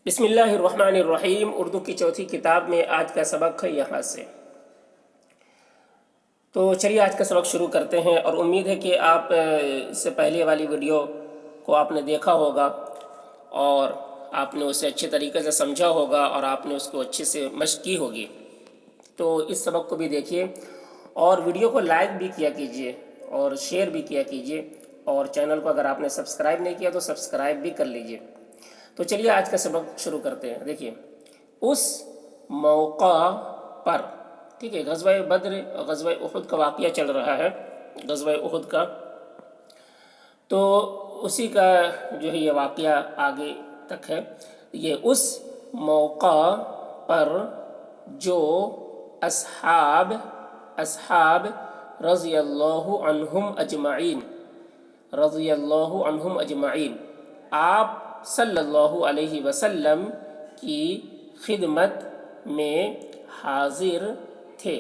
بسم اللہ الرحمن الرحیم۔ اردو کی چوتھی کتاب میں آج کا سبق ہے یہاں سے۔ تو چلیے آج کا سبق شروع کرتے ہیں، اور امید ہے کہ آپ اس سے پہلے والی ویڈیو کو آپ نے دیکھا ہوگا اور آپ نے اسے اچھے طریقے سے سمجھا ہوگا اور آپ نے اس کو اچھے سے مشق کی ہوگی۔ تو اس سبق کو بھی دیکھیے اور ویڈیو کو لائک بھی کیا کیجیے اور شیئر بھی کیا کیجیے، اور چینل کو اگر آپ نے سبسکرائب نہیں کیا تو سبسکرائب بھی کر لیجیے۔ تو چلیے آج کا سبق شروع کرتے ہیں۔ دیکھیے، اس موقع پر، ٹھیک ہے، غزوہ بدر اور غزوہ احد کا واقعہ چل رہا ہے، غزوہ احد کا، تو اسی کا جو ہے یہ واقعہ آگے تک ہے۔ یہ اس موقع پر جو اصحاب رضی اللہ عنہم اجمعین آپ صلی اللہ علیہ وسلم کی خدمت میں حاضر تھے۔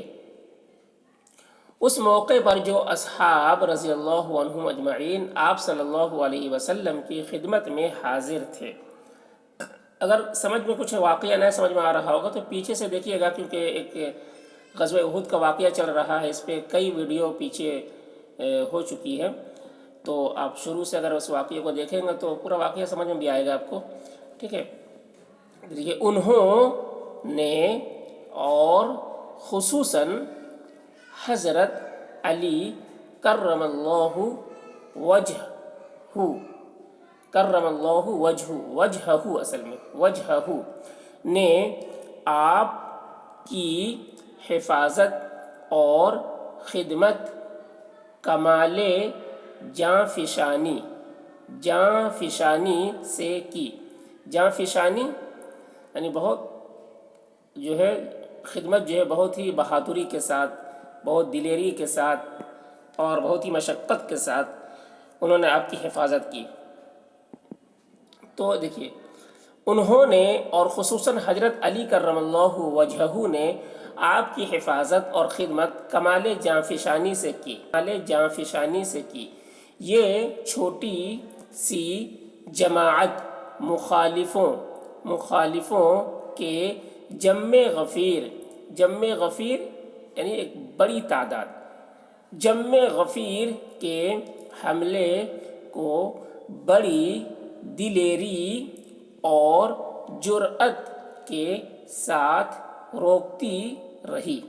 اس موقع پر جو اصحاب رضی اللہ عنہم اجمعین آپ صلی اللہ علیہ وسلم کی خدمت میں حاضر تھے۔ اگر سمجھ میں کچھ واقعہ نہ سمجھ میں آ رہا ہوگا تو پیچھے سے دیکھیے گا، کیونکہ ایک غزوہ احد کا واقعہ چل رہا ہے، اس پہ کئی ویڈیو پیچھے ہو چکی ہے، تو آپ شروع سے اگر اس واقعے کو دیکھیں گے تو پورا واقعہ سمجھ میں بھی آئے گا آپ کو، ٹھیک ہے۔ دیکھیے، انہوں نے اور خصوصاً حضرت علی کرم اللہ وجہہ اصل میں وجہہ نے آپ کی حفاظت اور خدمت کمال جانفشانی سے کی۔ جانفشانی یعنی بہت جو ہے خدمت جو ہے بہت ہی بہادری کے ساتھ، بہت دلیری کے ساتھ اور بہت ہی مشقت کے ساتھ انہوں نے آپ کی حفاظت کی۔ تو دیکھیے، انہوں نے اور خصوصاً حضرت علی کرم اللہ وجہہ نے آپ کی حفاظت اور خدمت کمال جانفشانی سے کی۔ یہ چھوٹی سی جماعت مخالفوں کے جم غفیر یعنی ایک بڑی تعداد، جم غفیر کے حملے کو بڑی دلیری اور جرأت کے ساتھ روکتی رہی۔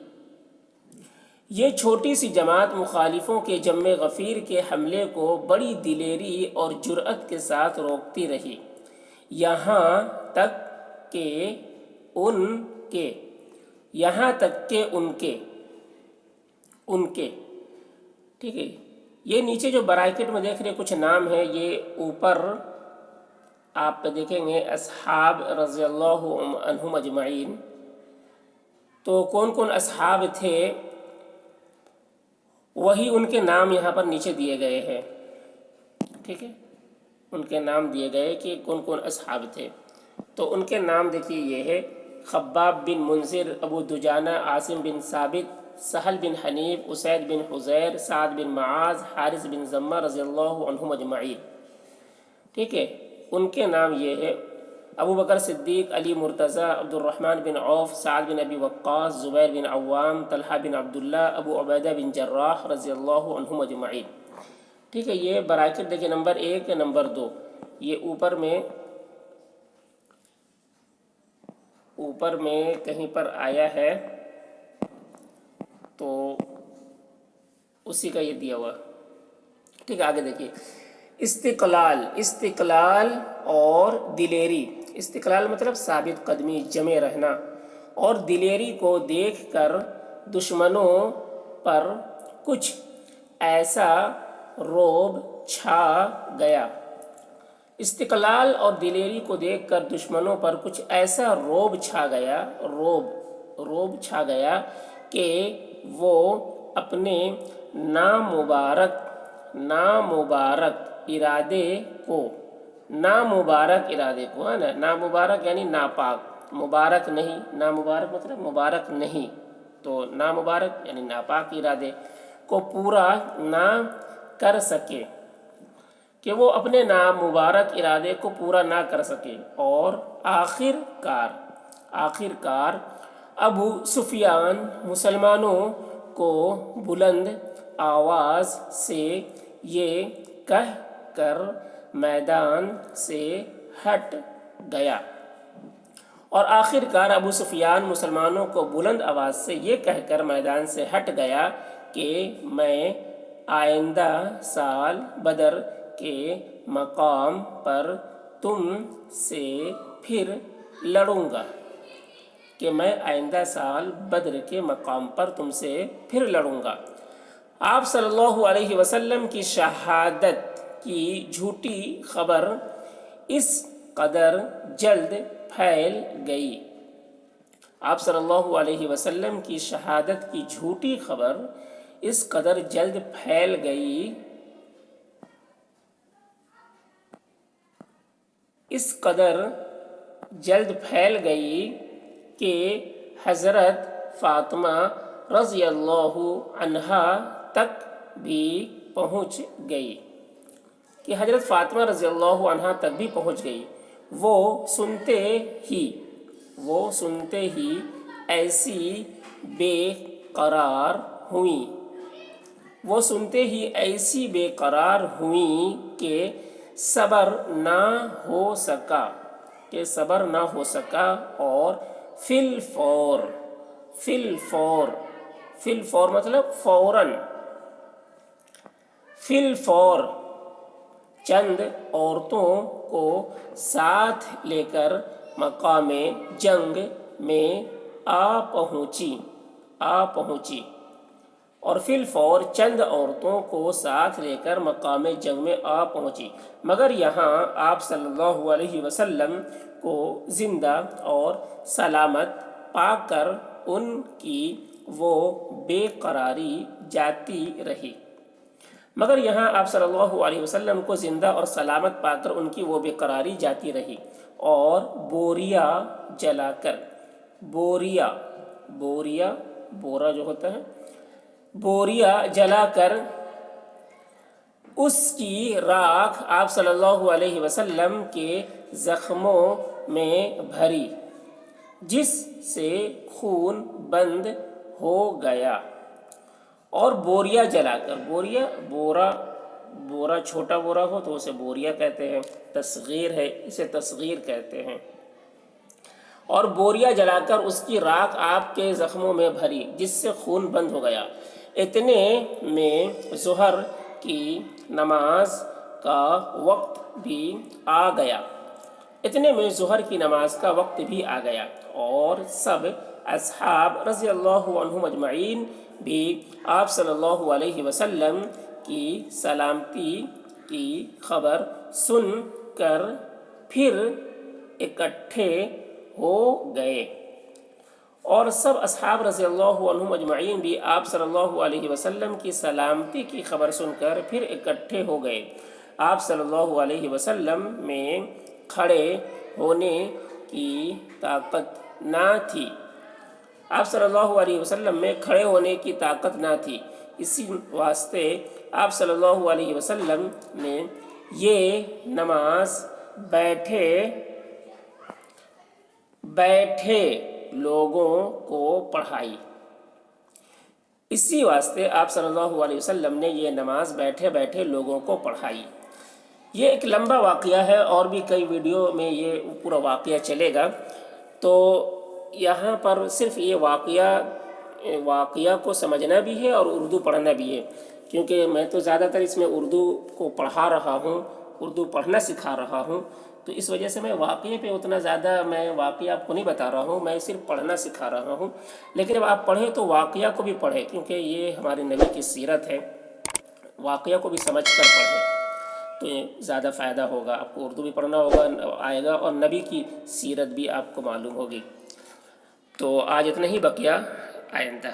یہ چھوٹی سی جماعت مخالفوں کے جم غفیر کے حملے کو بڑی دلیری اور جرأت کے ساتھ روکتی رہی، یہاں تک کہ ان کے ٹھیک ہے، یہ نیچے جو برائکٹ میں دیکھ رہے کچھ نام ہے، یہ اوپر آپ دیکھیں گے اصحاب رضی اللہ عنہم اجمعین۔ تو کون کون اصحاب تھے وہی ان کے نام یہاں پر نیچے دیے گئے ہیں، ٹھیک ہے، ان کے نام دیے گئے کہ کون کون اصحاب تھے۔ تو ان کے نام دیکھیے یہ ہے: خباب بن منذر، ابو دجانہ، عاصم بن ثابت، سہل بن حنیف، اسید بن حضیر، سعد بن معاذ، حارث بن ضمہ رضی اللہ عنہم اجمعین، ٹھیک ہے۔ ان کے نام یہ ہے: ابو بکر صدیق، علی مرتضیٰ، عبد الرحمن بن عوف، سعد بن ابی وقاص، زبیر بن عوام، طلحہ بن عبداللہ، ابو عبیدہ بن جراح رضی اللہ عنہم اجمعین، ٹھیک ہے۔ یہ برائکٹ دیکھیں، نمبر 1 نمبر 2، یہ اوپر میں کہیں پر آیا ہے تو اسی کا یہ دیا ہوا، ٹھیک ہے۔ آگے دیکھیے، استقلال اور دلیری۔ استقلال مطلب ثابت قدمی، جمے رہنا، اور دلیری کو دیکھ کر دشمنوں پر کچھ ایسا رعب چھا گیا۔ استقلال اور دلیری کو دیکھ کر دشمنوں پر کچھ ایسا رعب چھا گیا کہ وہ اپنے نامبارک ارادے کو ہے نا، نامبارک یعنی ناپاک، مبارک نہیں، نامبارک مطلب مبارک نہیں، تو نامبارک یعنی ناپاک ارادے کو پورا نہ کر سکے۔ کہ وہ اپنے نام مبارک ارادے کو پورا نہ کر سکے، اور آخر کار ابو سفیان مسلمانوں کو بلند آواز سے یہ کہہ کر میدان سے ہٹ گیا اور آخر کار ابو سفیان مسلمانوں کو بلند آواز سے یہ کہہ کر میدان سے ہٹ گیا کہ میں آئندہ سال بدر کے مقام پر تم سے پھر لڑوں گا آپ صلی اللہ علیہ وسلم کی شہادت کی جھوٹی خبر اس قدر جلد پھیل گئی آپ صلی اللہ علیہ وسلم کی شہادت کی جھوٹی خبر اس قدر جلد پھیل گئی کہ حضرت فاطمہ رضی اللہ عنہا تک بھی پہنچ گئی وہ سنتے ہی ایسی بے قرار ہوئیں کہ صبر نہ ہو سکا اور فی الفور مطلب فوراً چند عورتوں کو ساتھ لے کر مقام جنگ میں آ پہنچی اور فی الفور چند عورتوں کو ساتھ لے کر مقام جنگ میں آ پہنچی، مگر یہاں آپ صلی اللہ علیہ وسلم کو زندہ اور سلامت پا کر ان کی وہ بے قراری جاتی رہی اور بوریا جلا کر اس کی راکھ آپ صلی اللہ علیہ وسلم کے زخموں میں بھری، جس سے خون بند ہو گیا، اور بوریا جلا کر بورا چھوٹا بورا ہو تو اسے بوریا کہتے ہیں، تصغیر ہے اسے تصغیر کہتے ہیں، اور بوریا جلا کر اس کی راکھ آپ کے زخموں میں بھری جس سے خون بند ہو گیا۔ اتنے میں ظہر کی نماز کا وقت بھی آ گیا اور سب اصحاب رضی اللہ عنہم اجمعین بھی آپ صلی اللہ علیہ وسلم کی سلامتی کی خبر سن کر پھر اکٹھے ہو گئے اور سب اصحاب رضی اللہ عنہم اجمعین بھی آپ صلی اللہ علیہ وسلم کی سلامتی کی خبر سن کر پھر اکٹھے ہو گئے۔ آپ صلی اللہ علیہ وسلم میں کھڑے ہونے کی طاقت نہ تھی، اسی واسطے آپ صلی اللہ علیہ وسلم نے یہ نماز بیٹھے لوگوں کو پڑھائی۔ یہ ایک لمبا واقعہ ہے اور بھی کئی ویڈیو میں یہ پورا واقعہ چلے گا، تو یہاں پر صرف یہ واقعہ کو سمجھنا بھی ہے اور اردو پڑھنا بھی ہے، کیونکہ میں تو زیادہ تر اس میں اردو کو پڑھا رہا ہوں، اردو پڑھنا سکھا رہا ہوں، تو اس وجہ سے میں واقعے پہ اتنا زیادہ واقعہ آپ کو نہیں بتا رہا ہوں، میں صرف پڑھنا سکھا رہا ہوں۔ لیکن جب آپ پڑھیں تو واقعہ کو بھی پڑھیں، کیونکہ یہ ہمارے نبی کی سیرت ہے، واقعہ کو بھی سمجھ کر پڑھیں تو یہ زیادہ فائدہ ہوگا، آپ کو اردو بھی پڑھنا آئے گا اور نبی کی سیرت بھی آپ کو معلوم ہوگی۔ تو آج اتنا ہی، بقیہ آئندہ۔